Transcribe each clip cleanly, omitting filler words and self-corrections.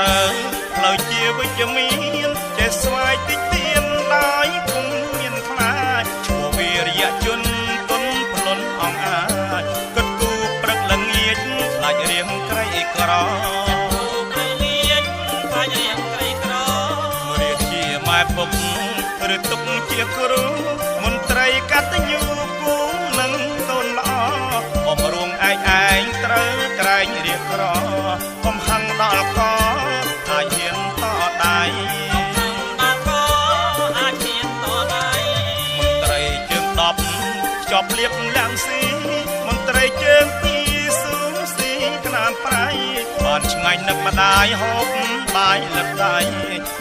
រើផ្លូវជាវិជ្ជមានចេះស្វែងតិចទៀនដោយគុំមានខ្លាចឈ្មោះវីរយជនទុនប្លន់អង្អាចគិតគូព្រឹកល្ងាចខ្លាចរៀងក្រីក្ររាជាម៉ែពុកឬទុកជាគ្រូមន្ត្រីកតញ្ញូគូនឹងតូនល្អបំរុងឯងត្រូវក្រែងរៀបក្រកំហឹងដល់កអាចហ៊ានតដៃមន្ត្រីជើង10ខ្ជាប់លៀបលាំងស៊ីមន្ត្រីជើង2ស៊ូស៊ីក្នាមប្រៃបានឆ្ងាញ់នឹកម្ដាយហូបបាយលឹកដៃ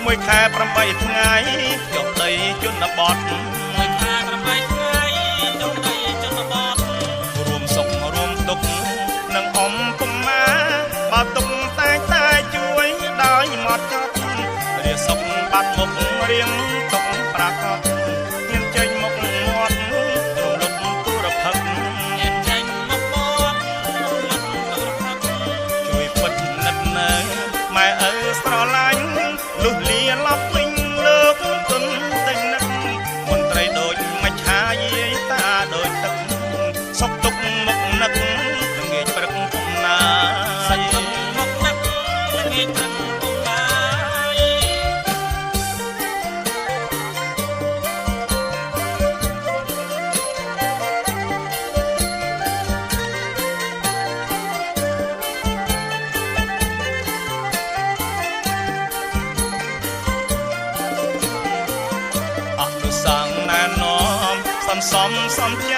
មួយខែ8ថ្ងៃចុះដីជនបទរួមសុខរួមទុក្ខនឹងអមពុំម៉ាបើទុកតែជួយដោយមកចត់រាសុខបាត់មុខរៀងទុកប្រាកដហ៊ានចេញមុខមាត់រំលឹកទូរភ័ក្រជួយពិតនិតនៅម៉ែឪស្រឡាញ់លុះលាឡប់វិញលោកទុនតែនឹកមន្ត្រីដូចមិនឆាយាយតាដូចទឹកសុខទុកមុខនឹកល្ងាចព្រឹកពុំណាសាច់ទុកមុខនឹកល្ងាចព្រឹកពុំណាសាំងណែនាំសំใจ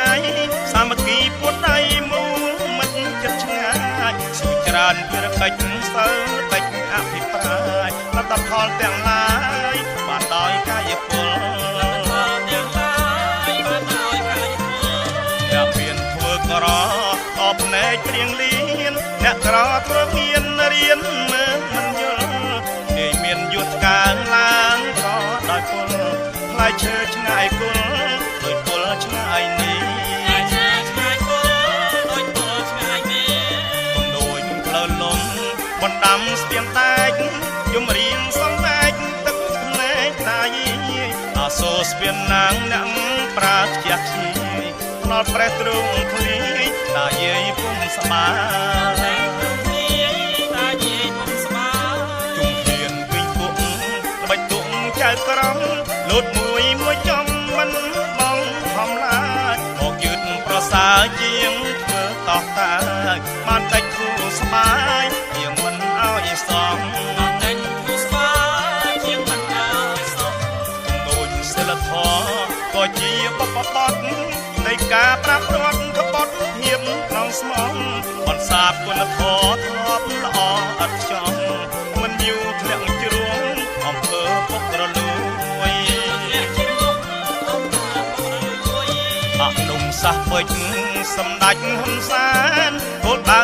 សាមគ្គីពុទ្ធដៃមូមិត្តចិត្តឆ្ងាយសុច្រើនភារកិច្ចសើតិចអភិប្រាយលទ្ធផលទាំងឡាយបានដោយកាយពលអ្នកមានធ្វើក្រអបភ្នែកព្រៀងលៀនអ្នកក្រធ្វើមានរៀនមើលមិនយល់គេមានយុទ្ធការឡើងក៏ដោយពលផ្លែឈើឆ្ងាយគុលដោយពលឆ្ងាយនេះកំដូចផ្លូវលំបណ្ដាំស្ទៀងតែកយំរៀងសំបែកទឹកភ្នែកតាយអាសូរស្ពានណាងអ្នកប្រាខ្ជះខ្ជាយផ្នត់ប្រេះទ្រង់ឃ្លីតាយាយពុំស្បាជុំហ៊ានវិញពុកល្បិចទុកចៅក្រំលូតមួយចំមិនបងខំឡាយមកយឺតប្រសើរជាងធ្វើតោះតាបានតែគូស្បាយជាងមិនឲ្យសំដូចសិលធម៌ក៏ជាបបបត់នៃការប្រាប់រត់ក្បត់ហៀបក្នុងស្មងបន្សាបគុណធម៌ធ្លាប់ល្អអត់ចង់មិនយូរធ្លាក់ជ្រួងអំពើពុករលួយអនុមសាសពេជ្រសម្ដេចហ៊ុនសែនគោលដៅ